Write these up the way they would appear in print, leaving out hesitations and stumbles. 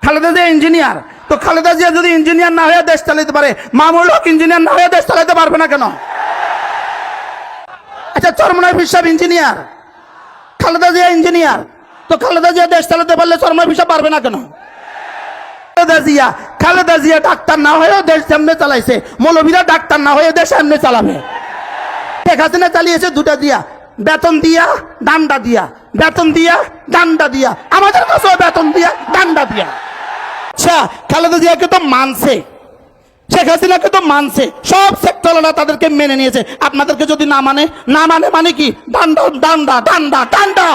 Khaleda Zia engineer, তো খালেদা জিয়া যদি engineer না হয়ে দেশ চালাতে পারে, মামুনুল হক ইঞ্জিনিয়ার না হয়ে দেশ চালাতে পারবে না কেন? আচ্ছা, চরমনাই সাহেব ইঞ্জিনিয়ার, খালেদা জিয়া ইঞ্জিনিয়ার, তো খালেদা জিয়া দেশ চালাতে পারলে চরমনাই সাহেব পারবে না কেন? খালেদা জিয়া ডাক্তার না হয়েও দেশ সামনে চালাইছে, মৌলভীরা ডাক্তার না হয়ে দেশ সামনে চালাবে। শেখ হাসিনা চালিয়েছে দুটা দিয়া, বেতন দিয়া ডান্ডা দিয়া, বেতন দিয়া ডান্ডা দিয়া, আমাদের কাছেও বেতন দিয়া ডান্ডা দিয়া। আচ্ছা, খালেদা জিয়াকে তো মানছে, শেখ হাসিনাকে তো মানছে, সব সেক্টররা তাদেরকে মেনে নিয়েছে। আপনাদেরকে যদি না মানে, মানে কি? ডান্ডা ডান্ডা ডান্ডা ডান্ডা।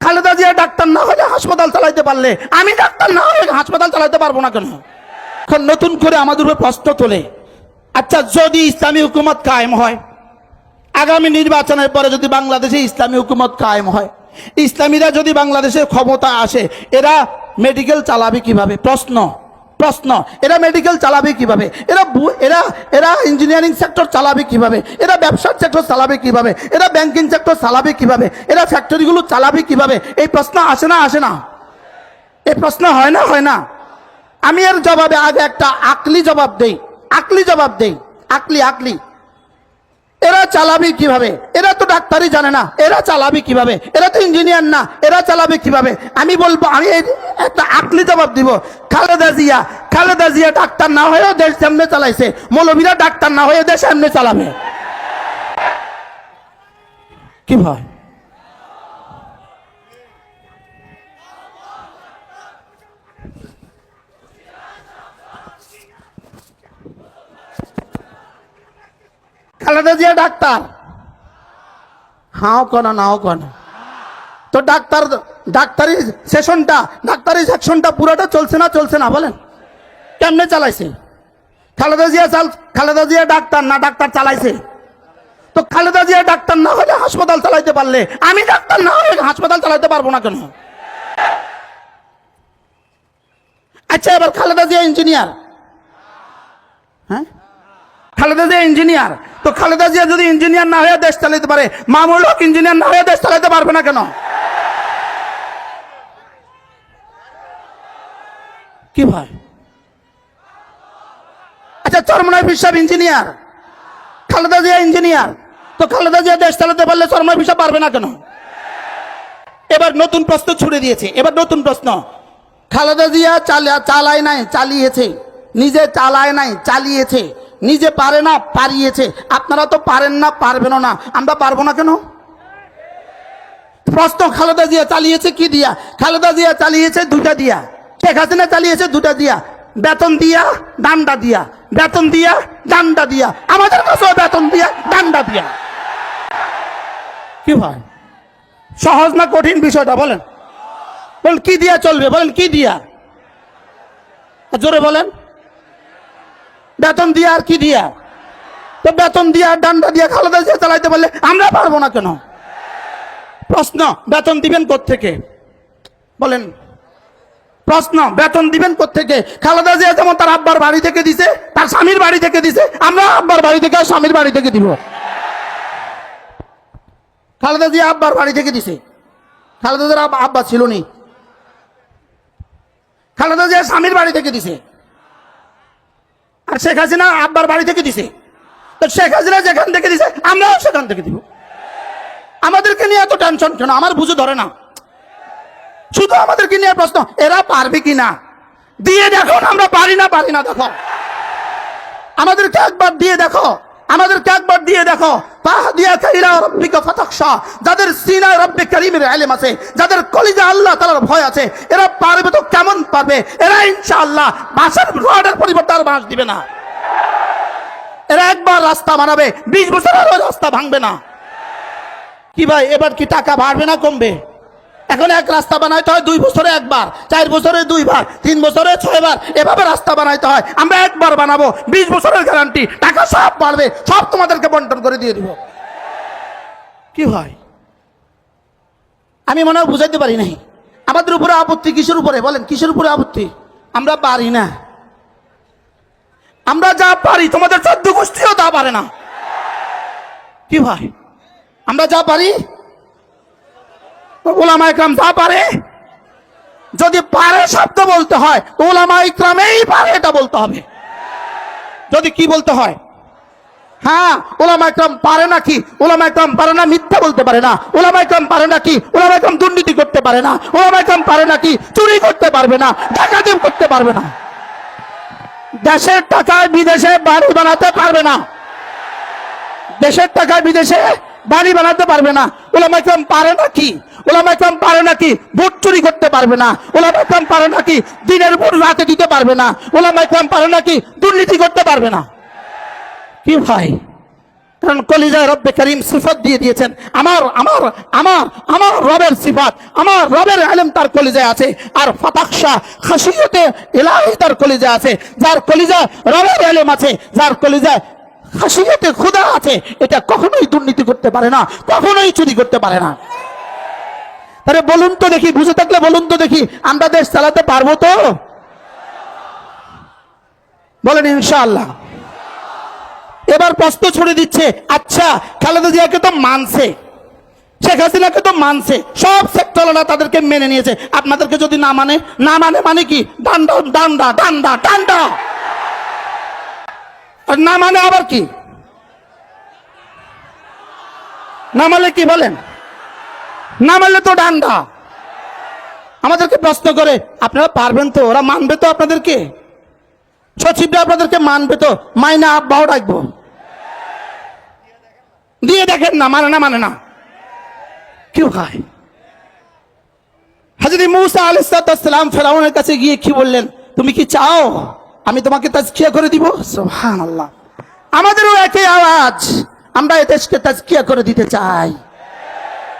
খালেদা জিয়া ডাক্তার না হলে হাসপাতাল চালাইতে পারলে, আমি ডাক্তার না হলে হাসপাতাল চালাইতে পারবো না কেন? এখন নতুন করে আমাদের উপর প্রশ্ন তোলে, আচ্ছা যদি ইসলামী হুকুমত কায়েম হয়, আগামী নির্বাচনের পরে যদি বাংলাদেশে ইসলামী হুকুমত কায়েম হয়, ইসলামীরা যদি বাংলাদেশের ক্ষমতা আসে, এরা মেডিকেল চালাবে কিভাবে? প্রশ্ন প্রশ্ন এরা মেডিকেল চালাবে কিভাবে? এরা ইঞ্জিনিয়ারিং সেক্টর চালাবে কিভাবে? এরা ব্যবসার সেক্টর চালাবে কিভাবে? এরা ব্যাংকিং সেক্টর চালাবে কিভাবে? এরা ফ্যাক্টরিগুলো চালাবে কিভাবে? এই প্রশ্ন আসে না আসে না? এই প্রশ্ন হয় না হয় না? আমি এর জবাবে আগে একটা আকলি জবাব দেই, আকলি জবাব দেই, আকলি। এরা চালাবে কিভাবে? এরা তো ডাক্তারই জানে না, এরা চালাবে কিভাবে? এরা তো ইঞ্জিনিয়ার না, এরা চালাবে কিভাবে? আমি বলবো, আমি একটা আকলি জবাব দিব, খালেদা জিয়া ডাক্তার না হয়েও দেশ সামনে চালাইছে, মৌলভীরা ডাক্তার না হয়ে দেশ সামনে চালাবে। কি ভাই? খালেদা জিয়া ডাক্তার, হাও কোন নাও কোন, তো ডাক্তারি সেকশনটা পুরোটা চলছে না বলেন? কেমনে চালাইছে? খালেদা জিয়া ডাক্তার না, ডাক্তার চালাইছে। তো খালেদা জিয়া ডাক্তার না হলে হাসপাতাল চালাইতে পারলে, আমি ডাক্তার না হলে হাসপাতাল চালাইতে পারবো না কেন? আচ্ছা, এবার খালেদা জিয়া ইঞ্জিনিয়ার, হ্যাঁ খালেদা জিয়া ইঞ্জিনিয়ার, তো খালেদা জিয়া যদি ইঞ্জিনিয়ার না হয়ে দেশ চালাতে পারে, মামুনুল হক ইঞ্জিনিয়ার না হয়ে দেশ চালাতে পারবে না কেন? কি ভাই? আচ্ছা, চরমনাই সাহেব ইঞ্জিনিয়ার, খালেদা জিয়া ইঞ্জিনিয়ার, তো খালেদা জিয়া দেশ চালাতে পারলে চরমনাই সাহেব পারবে না কেন? এবার নতুন প্রশ্ন ছুড়ে দিয়েছে, এবার নতুন প্রশ্ন, খালেদা জিয়া চালায় নাই চালিয়েছে, নিজে চালায় নাই চালিয়েছে, নিজে পারে না পারিয়েছে, আপনারা তো পারেন না পারবেন না, আমরা পারবো না কেন? প্রশ্ন, খালেদা জিয়া চালিয়েছে কি দিয়া? খালেদা জিয়া চালিয়েছে দুটা দিয়া, শেখ হাসিনা চালিয়েছে দুটা দিয়া, বেতন দিয়া ডান্ডা দিয়া, বেতন দিয়া ডান্ডা দিয়া, আমাদের কাছেও বেতন দিয়া ডান্ডা দিয়া। কি ভাই, সহজ না কঠিন বিষয়টা? বলেন কি দিয়া চলবে? বলেন কি দিয়া? জোরে বলেন। বেতন দিয়া আর কি দিয়া? তো বেতন দিয়া ডান্ডা দিয়া খালেদা জিয়া চালাইতে পারলে আমরা পারবো না কেন? প্রশ্ন, বেতন দিবেন কোত্থেকে? বলেন, প্রশ্ন, বেতন দিবেন কোত্থেকে? খালেদা জিয়া যেমন তার আব্বার বাড়ি থেকে দিছে, তার স্বামীর বাড়ি থেকে দিছে, আমরা আব্বার বাড়ি থেকে স্বামীর বাড়ি থেকে দিব। খালেদা জিয়া আব্বার বাড়ি থেকে দিছে, খালেদা জিয়ার আব্বা ছিল নি, খালেদা জিয়া স্বামীর বাড়ি থেকে দিছে, আর শেখ হাসিনা আব্বার বাড়ি থেকে দিছে। তো শেখ হাসিনা যেখান থেকে দিছে আমরাও সেখান থেকে দিব। আমাদেরকে নিয়ে এত টেনশন কেন? আমার বুঝে ধরে না, শুধু আমাদেরকে নিয়ে প্রশ্ন, এরা পারবে কিনা? দিয়ে দেখো, আমরা পারি না দেখো, আমাদেরকে একবার দিয়ে দেখো, আমাদেরকে একবার দিয়ে দেখো। যাদের সিনায় রব্বে কারীমের ইলম আছে, যাদের কলিজা আল্লাহ তাআলার ভয় আছে, এরা পারবে তো কেমন পারবে? এরা ইনশাআল্লাহ বাঁশের রডের পরিবর্তে আর বাঁশ দিবে না। এরা একবার রাস্তা বানাবে, 20 বছর আর রাস্তা ভাঙবে না। কি ভাই, এবার কি টাকা বাড়বে না কমবে? এখন এক রাস্তা বানাইতে হয় 2 বছরে একবার, 4 বছরে 2 বার, 3 বছরে 6 বার, এভাবে রাস্তা বানাইতে হয়। আমরা একবার বানাবো, 20 বছরের গ্যারান্টি, টাকা সব বাড়বে, সব তোমাদেরকে বন্টন করে দিয়ে দিব। কি হয়, আমি মনে হয় বুঝাইতে পারি নাই। আমাদের উপরে আপত্তি কিসের উপরে? বলেন কিসের উপরে আপত্তি? আমরা পারি না, আমরা যা পারি তোমাদের 14 গোষ্ঠীও তা পারে না। কি ভাই, আমরা যা পারি, ওলামায়ে কেরাম যা পারে যদি পারে শব্দ বলতে হয় উলামা ইকরামেই পারে এটা বলতে হবে। যদি কি বলতে হয়, হ্যাঁ উলামা ইকরাম পারে নাকি, উলামা ইকরাম পারে না মিথ্যা বলতে পারে না, উলামা ইকরাম পারে নাকি, উলামা ইকরাম দুর্নীতি করতে পারে না, উলামা ইকরাম পারে নাকি চুরি করতে পারবে না, ডাকাতি করতে পারবে না, দেশের টাকায় বিদেশে বাড়ি বানাতে পারবে না, দেশের টাকায় বিদেশে বাড়ি বানাতে পারবে না। উলামা ইকরাম পারে নাকি, উলামা ইকরাম পারে নাকি ভোট চুরি করতে পারবে না, উলামা ইকরাম পারে নাকি দিনের ভোট রাতে দিতে পারবে না, উলামা ইকরাম পারে নাকি দুর্নীতি করতে পারবে না। কি ভাই, কারণ কলিজায় রব্বে করিম সিফাত দিয়ে দিয়েছেন, আমার আমার আমার আমার রবের সিফাত, আমার রবের ইলম তার কলিজায় আছে, আর ফাতাখশা খাশিয়তে ইলাহি তার কলিজায় আছে। যার কলিজায় রবের ইলম আছে, যার কলিজায় খাশিয়তে খোদা আছে, এটা কখনোই দুর্নীতি করতে পারে না, কখনোই চুরি করতে পারে না। তাহলে বলুন তো দেখি, বুঝে থাকলে বলুন তো দেখি, আমরা দেশ চালাতে পারবো তো? বলেন ইনশাআল্লাহ। এবার প্রশ্ন ছড়ে দিচ্ছে, আচ্ছা খালেদা জিয়াকে তো মানছে, শেখ হাসিনাকে তো মানছে, সব সেক্টররা তাদেরকে মেনে নিয়েছে, আপনাদেরকে যদি না মানে, না মানে মানে কি ডান্ডা ডান্ডা ডান্ডা ডান্ডা, আর না মানে আবার কি, না মানলে কি বলেন, না মানলে তো ডান্ডা। আমাদেরকে প্রশ্ন করে আপনারা পারবেন তো, ওরা মানবে তো আপনাদেরকে, সচিবরা আপনাদেরকে মানবে তো, মাইনা আব্বাও ডাকবো, দিয়ে দেখেন না, মানে না মানে না। কি ভাই, হযরত মূসা আলাইহিস সালাম ফেরাউনের কাছে গিয়ে কি বললেন, তুমি কি চাও আমি তোমাকে তাজকিয়া করে দিব? সুবহানাল্লাহ। আমাদেরও একই আওয়াজ, আমরা এই দেশকে তাজকিয়া করে দিতে চাই,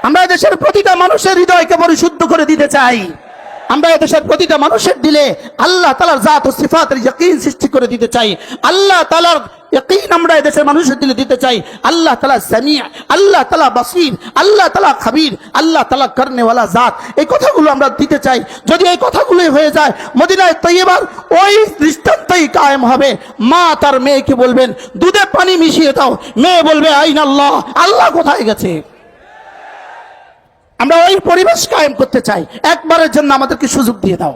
আমরা দেশের প্রতিটা মানুষের হৃদয়কে পরিশুদ্ধ করে দিতে চাই, আমরা দেশের প্রতিটা মানুষের দিলে আল্লাহ তাআলার জাত ও সিফাতের ইয়াকিন সৃষ্টি করে দিতে চাই, আল্লাহ তাআলার ইয়াকিন আমরা দেশের মানুষের দিলে দিতে চাই। আল্লাহ তাআলা সামিআ, আল্লাহ তাআলা বাসীর, আল্লাহ তাআলা খাবীর, আল্লাহ তাআলা করনেওয়ালা জাত, এই কথাগুলো আমরা দিতে চাই। যদি এই কথাগুলোই হয়ে যায়, মদিনায় তৈয়বার ওই দৃষ্টান্তই কায়েম হবে। মা তার মেয়েকে বলবেন দুধে পানি মিশিয়ে দাও, মেয়ে বলবে আইনাল্লাহ, আল্লাহ কোথায় গেছে। আমরা ওই পরিবেশ কায়েম করতে চাই, একবারের জন্য আমাদেরকে সুযোগ দিয়ে দাও।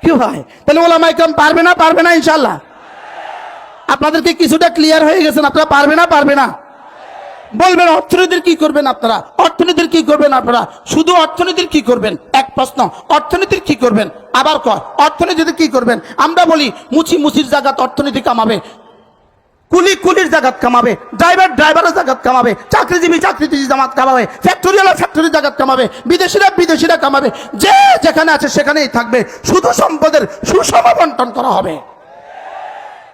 কি ভাই, তাহলে উলামা ইকরাম পারবে না, পারবে না ইনশাআল্লাহ? আপনাদেরকে কিছুটা ক্লিয়ার হয়ে গেছেন, আপনারা পারবে না, পারবে না বলবেন। অর্থনীতির কি করবেন আপনারা, অর্থনীতির কি করবেন আপনারা, শুধু অর্থনীতির কি করবেন, এক প্রশ্ন, অর্থনীতির কি করবেন, আবার কয় অর্থনীতির কি করবেন। আমরা বলি মুচি মুচির জায়গাত অর্থনীতি কামাবে, কুলি কুলির জায়গাত কামাবে, ড্রাইভার ড্রাইভারের জায়গাত কামাবে, চাকরিজীবী চাকরিজীবী জামাত কামাবে, ফ্যাক্টরিওয়ালা ফ্যাক্টরির জায়গাত কামাবে, বিদেশিরা বিদেশিরা কামাবে, যে যেখানে আছে সেখানেই থাকবে, শুধু সম্পদের সুষম বন্টন করা হবে।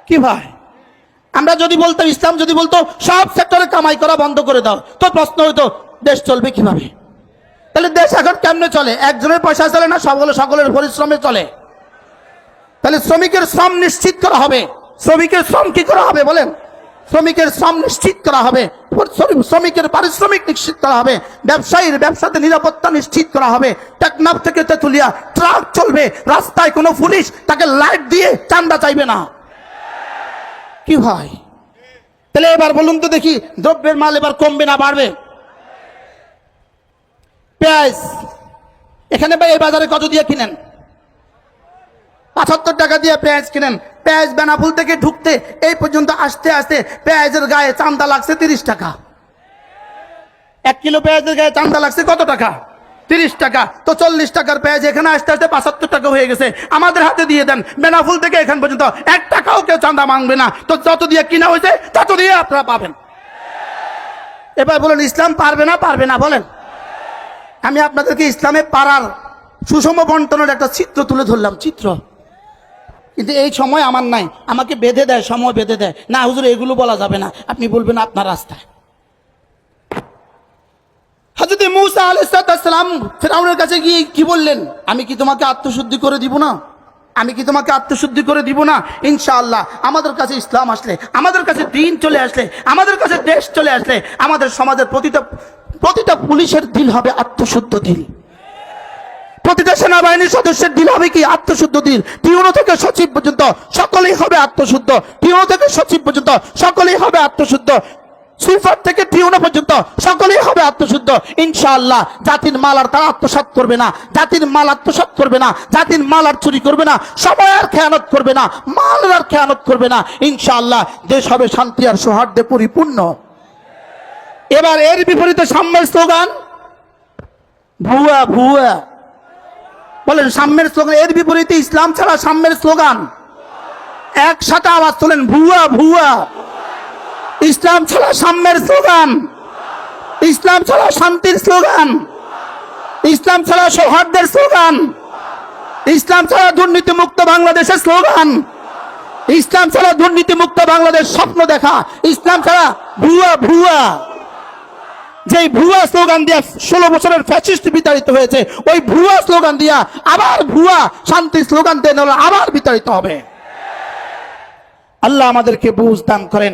কি ভাই, আমরা যদি বলতাম, ইসলাম যদি বলতো সব সেক্টরে কামাই করা বন্ধ করে দাও, তো প্রশ্ন হইতো দেশ চলবে কিভাবে? তাহলে দেশ এখন কেমনে চলে? একজনের পয়সা চলে না, সকলের পরিশ্রমে চলে। তাহলে শ্রমিকের শ্রম নিশ্চিত করা হবে। শ্রমিকের শ্রম কি করা হবে বলেন? শ্রমিকের শ্রম নিশ্চিত করা হবে, শ্রমিকের পারিশ্রমিক নিশ্চিত করা হবে, ব্যবসায়ীর ব্যবসাতে নিরাপত্তা নিশ্চিত করা হবে। টেকনাফ থেকে তেতুলিয়া ট্রাক চলবে, রাস্তায় কোনো পুলিশ তাকে লাইট দিয়ে চান্দা চাইবে না। কি ভাই, তাহলে এবার বলুন তো দেখি, দ্রব্যের মাল এবার কমবে না বাড়বে? পেঁয়াজ এখানে ভাই এই বাজারে কত দিয়ে কিনেন? ৭৫ টাকা দিয়ে পেঁয়াজ কিনেন। পেঁয়াজ বেনাপুল থেকে ঢুকতে এই পর্যন্ত আসতে আসতে পেঁয়াজের গায়ে চান্দা লাগছে 30 টাকা। 1 কিলো পেঁয়াজের গায়ে চান্দা লাগছে কত টাকা? 30 টাকা। তো 40 টাকার পেঁয়াজ এখানে আসতে আসতে 75 টাকা হয়ে গেছে। আমাদের হাতে দিয়ে দেন, বেনাপুল থেকে এখান পর্যন্ত 1 টাকাও কেউ চান্দা মাংবে না। তো যত দিয়ে কিনা হয়েছে তত দিয়ে আপনারা পাবেন। এবার বলেন ইসলাম পারবে না, পারবে না বলেন? আমি আপনাদেরকে ইসলামে পারার সুষম বন্টনের একটা চিত্র তুলে ধরলাম, চিত্র। কিন্তু এই সময় আমার নাই, আমাকে বেঁধে দেয়, সময় বেঁধে দেয়, না হুজুর এগুলো বলা যাবে না, আপনি বলবেন আপনার রাস্তায়। হযরত মূসা আলাইহিস সালাম ফিরআউনের কাছে গিয়ে কি বললেন? আমি কি তোমাকে আত্মশুদ্ধি করে দিব না? আমি কি তোমাকে আত্মশুদ্ধি করে দিব না? ইনশাআল্লাহ আমাদের কাছে ইসলাম আসলে, আমাদের কাছে দ্বীন চলে আসলে, আমাদের কাছে দেশ চলে আসলে, আমাদের সমাজের প্রতিটা পুলিশের দিল হবে আত্মশুদ্ধ দিল, প্রতিটা সেনাবাহিনীর সদস্যের দিল হবে কি? আত্মশুদ্ধ দিল। পিওনো থেকে সচিব পর্যন্ত সকলেই হবে আত্মশুদ্ধ, পিওনো থেকে সচিব পর্যন্ত সকলেই হবে আত্মশুদ্ধ। সুইফার থেকে টিউনো পর্যন্ত সকলেই হবে আত্মশুদ্ধ ইনশাআল্লাহ। জাতির মাল আর তারা আত্মসাৎ করবে না, জাতির মাল আত্মসাৎ করবে না, জাতির মাল আর চুরি করবে না, সময় আর খেয়ানত করবে না, মাল আর খেয়ানত করবে না ইনশাআল্লাহ। দেশ হবে শান্তি আর সৌহার্দ্যে পরিপূর্ণ। এবার এর বিপরীতে সাম্যের স্লোগান, ভুয়া ভুয়া বলেন সাম্যের স্লোগান। এর বিপরীতে ইসলাম ছাড়া সাম্যের স্লোগান, একসাথে আওয়াজ তোলেন, ভুয়া ভুয়া। ইসলাম ছাড়া সাম্যের স্লোগান, ইসলাম ছাড়া শান্তির স্লোগান, ইসলাম ছাড়া সৌহার্দ্যের স্লোগান, ইসলাম ছাড়া দুর্নীতি মুক্ত বাংলাদেশের স্লোগান, ইসলাম ছাড়া দুর্নীতি মুক্ত বাংলাদেশ স্বপ্ন দেখা, ইসলাম ছাড়া ভুয়া ভুয়া। যেই ভুয়া স্লোগান দিয়া 16 বছরের ফ্যাসিস্ট বিতাড়িত হয়েছে, ওই ভুয়া স্লোগান দিয়া আবার ভুয়া শান্তির স্লোগান দিয়ে আবার বিতাড়িত হবে। আল্লাহ আমাদেরকে বুঝ দান করেন।